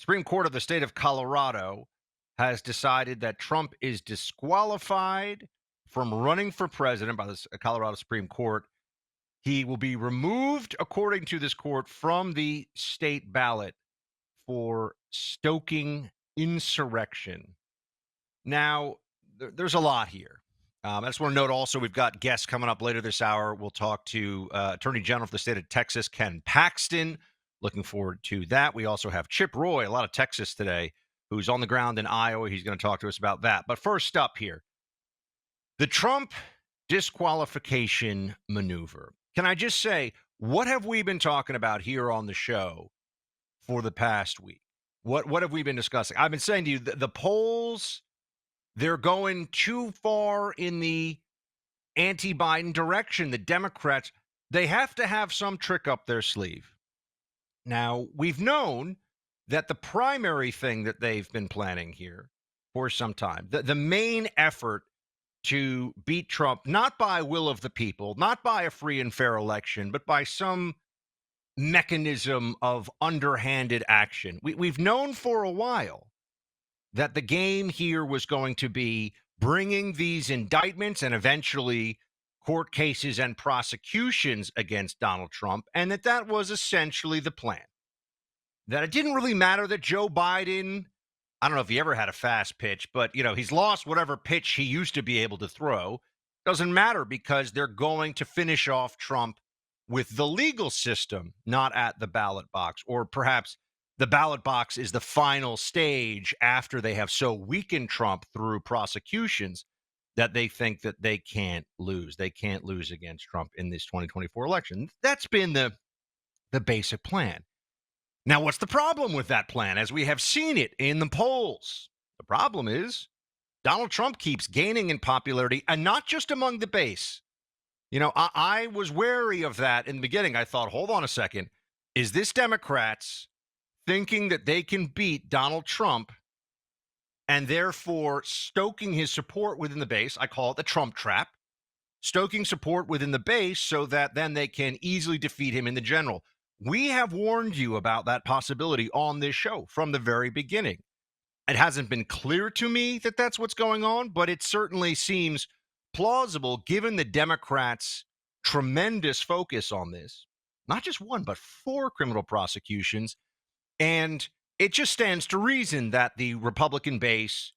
Supreme Court of the state of Colorado has decided that Trump is disqualified from running for president by the Colorado Supreme Court. He will be removed, according to this court, from the state ballot for stoking insurrection. Now, there's a lot here. I just want to note also we've got guests coming up later this hour. We'll talk to Attorney General for the state of Texas, Ken Paxton. Looking forward to that. We also have Chip Roy, a lot of Texas today, who's on the ground in Iowa. He's going to talk to us about that. But first up here, the Trump disqualification maneuver. Can I just say, what have we been talking about here on the show for the past week? What have we been discussing? I've been saying to you, the polls, they're going too far in the anti-Biden direction. The Democrats, they have to have some trick up their sleeve. Now, we've known that the primary thing that they've been planning here for some time, the main effort to beat Trump, not by will of the people, not by a free and fair election, but by some mechanism of underhanded action. We've known for a while that the game here was going to be bringing these indictments and eventually court cases and prosecutions against Donald Trump, and that was essentially the plan. That it didn't really matter that Joe Biden, I don't know if he ever had a fast pitch, but, he's lost whatever pitch he used to be able to throw. Doesn't matter because they're going to finish off Trump with the legal system, not at the ballot box. Or perhaps the ballot box is the final stage after they have so weakened Trump through prosecutions that they think that they can't lose. They can't lose against Trump in this 2024 election. That's been the basic plan. Now, what's the problem with that plan? As we have seen it in the polls, the problem is Donald Trump keeps gaining in popularity, and not just among the base. I was wary of that in the beginning. I thought, hold on a second. Is this Democrats thinking that they can beat Donald Trump and therefore stoking his support within the base? I call it the Trump trap. Stoking support within the base so that then they can easily defeat him in the general. We have warned you about that possibility on this show from the very beginning. It hasn't been clear to me that that's what's going on, but it certainly seems plausible given the Democrats' tremendous focus on this. Not just one, but 4 criminal prosecutions. And it just stands to reason that the Republican base,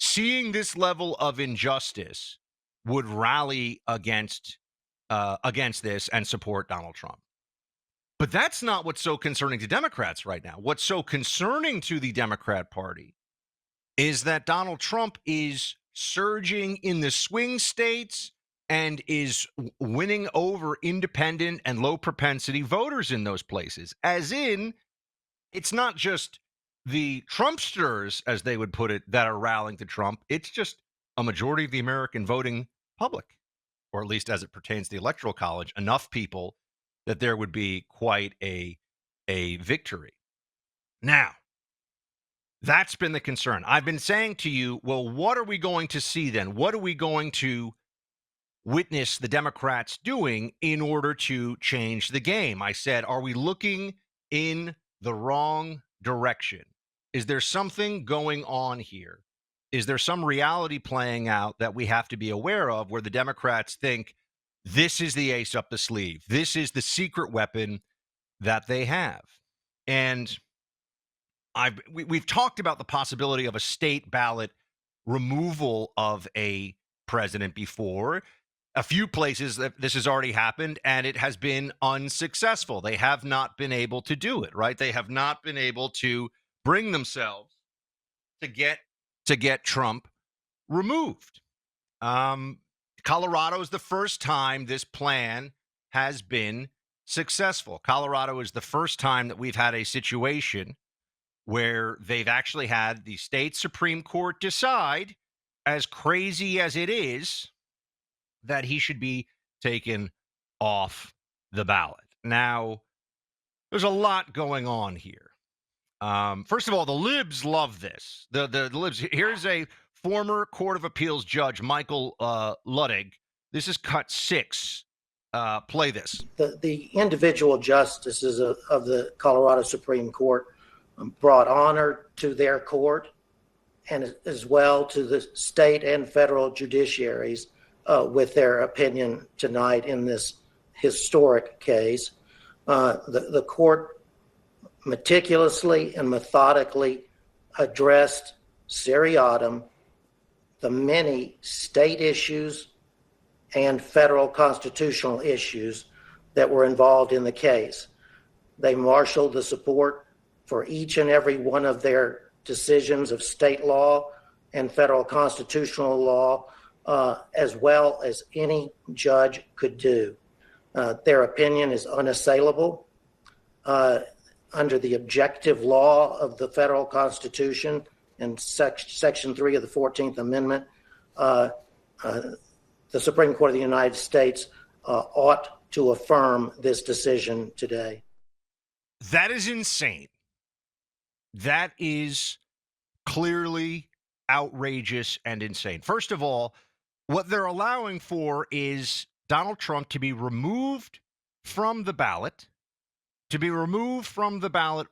seeing this level of injustice, would rally against this and support Donald Trump. But that's not what's so concerning to Democrats right now. What's so concerning to the Democrat Party is that Donald Trump is surging in the swing states and is winning over independent and low propensity voters in those places. As in, it's not just the Trumpsters, as they would put it, that are rallying to Trump. It's just a majority of the American voting public, or at least as it pertains to the Electoral College, enough people that there would be quite a victory. Now, that's been the concern. I've been saying to you, well, what are we going to see then? What are we going to witness the Democrats doing in order to change the game? I said, are we looking in the wrong direction? Is there something going on here? Is there some reality playing out that we have to be aware of where the Democrats think this is the ace up the sleeve? This is the secret weapon that they have. And we've talked about the possibility of a state ballot removal of a president before. A few places that this has already happened, and it has been unsuccessful. They have not been able to do it, right? They have not been able to bring themselves to get Trump removed. Colorado is the first time this plan has been successful. Colorado is the first time that we've had a situation where they've actually had the state Supreme Court decide, as crazy as it is, that he should be taken off the ballot. Now, there's a lot going on here. First of all, the libs love this. The libs. Here's a former Court of Appeals judge, Michael Luttig. This is cut 6. Play this. The individual justices of the Colorado Supreme Court brought honor to their court and as well to the state and federal judiciaries with their opinion tonight in this historic case. The court meticulously and methodically addressed seriatim the many state issues and federal constitutional issues that were involved in the case. They marshaled the support for each and every one of their decisions of state law and federal constitutional law, as well as any judge could do. Their opinion is unassailable. Under the objective law of the federal Constitution and Section 3 of the 14th Amendment, the Supreme Court of the United States ought to affirm this decision today. That is insane. That is clearly outrageous and insane. First of all, what they're allowing for is Donald Trump to be removed from the ballot,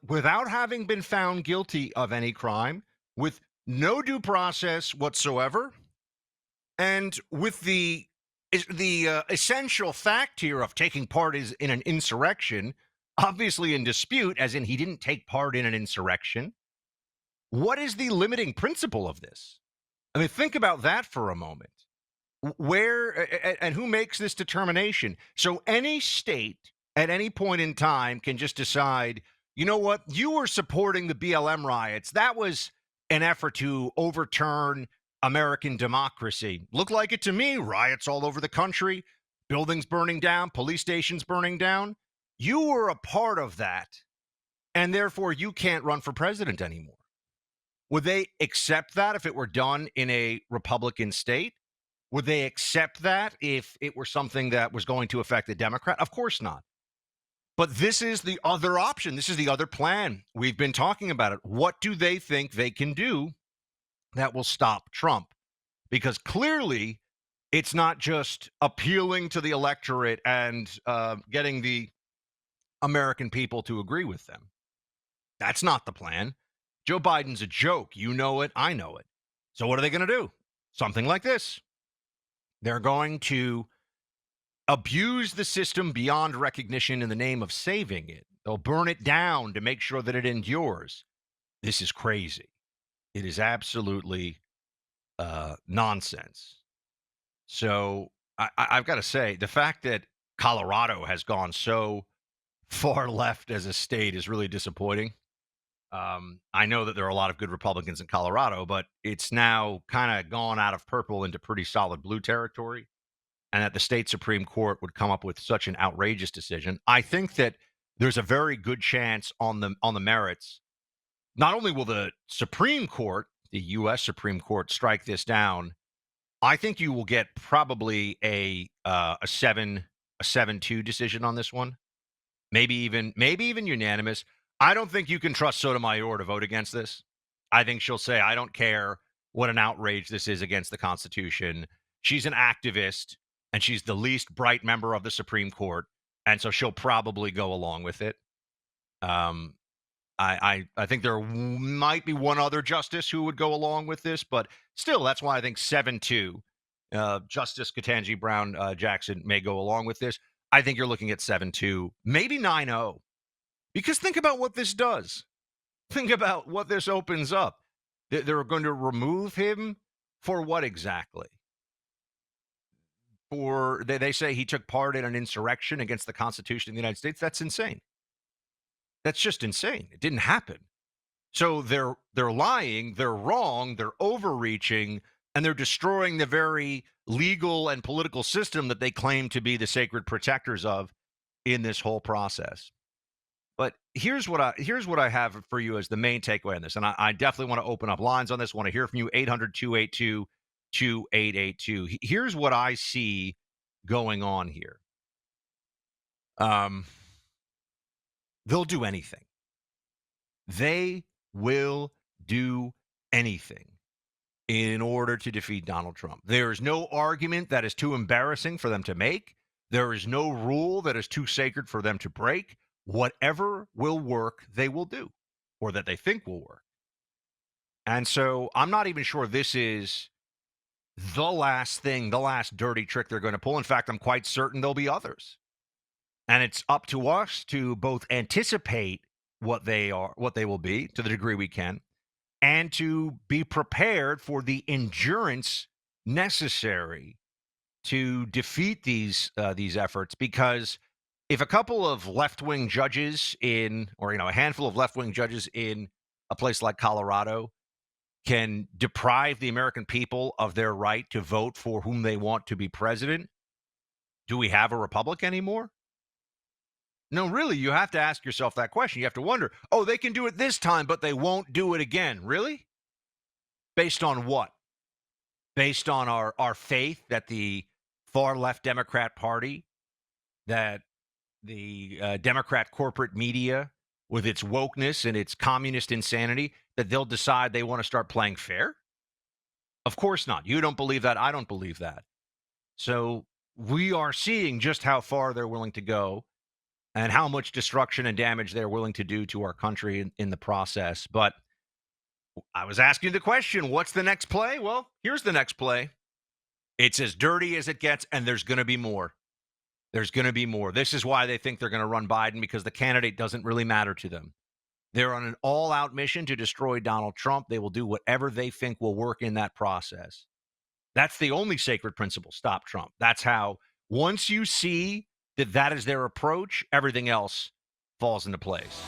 without having been found guilty of any crime, with no due process whatsoever, and with the essential fact here of taking part in an insurrection, obviously in dispute, as in he didn't take part in an insurrection. What is the limiting principle of this? I mean, think about that for a moment. Where and who makes this determination? So any state at any point in time can just decide, you know what, you were supporting the BLM riots. That was an effort to overturn American democracy. Looked like it to me. Riots all over the country, buildings burning down, police stations burning down. You were a part of that, and therefore you can't run for president anymore. Would they accept that if it were done in a Republican state? Would they accept that if it were something that was going to affect the Democrat? Of course not. But this is the other option. This is the other plan. We've been talking about it. What do they think they can do that will stop Trump? Because clearly it's not just appealing to the electorate and getting the American people to agree with them. That's not the plan. Joe Biden's a joke. You know it. I know it. So what are they going to do? Something like this. They're going to abuse the system beyond recognition in the name of saving it. They'll burn it down to make sure that it endures. This is crazy. It is absolutely nonsense. So I've got to say, the fact that Colorado has gone so far left as a state is really disappointing. I know that there are a lot of good Republicans in Colorado, but it's now kind of gone out of purple into pretty solid blue territory. And that the state Supreme Court would come up with such an outrageous decision. I think that there's a very good chance on the merits. Not only will the Supreme Court, the U.S. Supreme Court, strike this down, I think you will get probably a 7-2 decision on this one. Maybe even unanimous. I don't think you can trust Sotomayor to vote against this. I think she'll say, I don't care what an outrage this is against the Constitution. She's an activist, and she's the least bright member of the Supreme Court, and so she'll probably go along with it. I think there might be one other justice who would go along with this, but still, that's why I think 7-2. Justice Ketanji Brown Jackson may go along with this. I think you're looking at 7-2, maybe 9-0. Because think about what this does. Think about what this opens up. They're going to remove him for what exactly? They say he took part in an insurrection against the Constitution of the United States. That's insane. That's just insane. It didn't happen. So they're lying, they're wrong, they're overreaching, and they're destroying the very legal and political system that they claim to be the sacred protectors of in this whole process. But here's what I have for you as the main takeaway on this, and I definitely want to open up lines on this. Want to hear from you, 800-282-2882. Here's what I see going on here. They'll do anything. They will do anything in order to defeat Donald Trump. There is no argument that is too embarrassing for them to make. There is no rule that is too sacred for them to break. Whatever will work, they will do. or that they think will work. And so I'm not even sure this is the last thing, the last dirty trick they're going to pull. In fact, I'm quite certain there'll be others. And it's up to us to both anticipate what they are, what they will be to the degree we can, and to be prepared for the endurance necessary to defeat these efforts. Because if a couple of left-wing judges in, or a handful of left-wing judges in a place like Colorado can deprive the American people of their right to vote for whom they want to be president, do we have a republic anymore? No, really, you have to ask yourself that question. You have to wonder, oh, they can do it this time, but they won't do it again. Really? Based on what? Based on our faith that the far left Democrat Party, that the Democrat corporate media, with its wokeness and its communist insanity, that they'll decide they want to start playing fair? Of course not. You don't believe that. I don't believe that. So we are seeing just how far they're willing to go and how much destruction and damage they're willing to do to our country in the process. But I was asking you the question, what's the next play? Well, here's the next play. It's as dirty as it gets, and there's going to be more. There's going to be more. This is why they think they're going to run Biden, because the candidate doesn't really matter to them. They're on an all-out mission to destroy Donald Trump. They will do whatever they think will work in that process. That's the only sacred principle, stop Trump. That's how, once you see that that is their approach, everything else falls into place.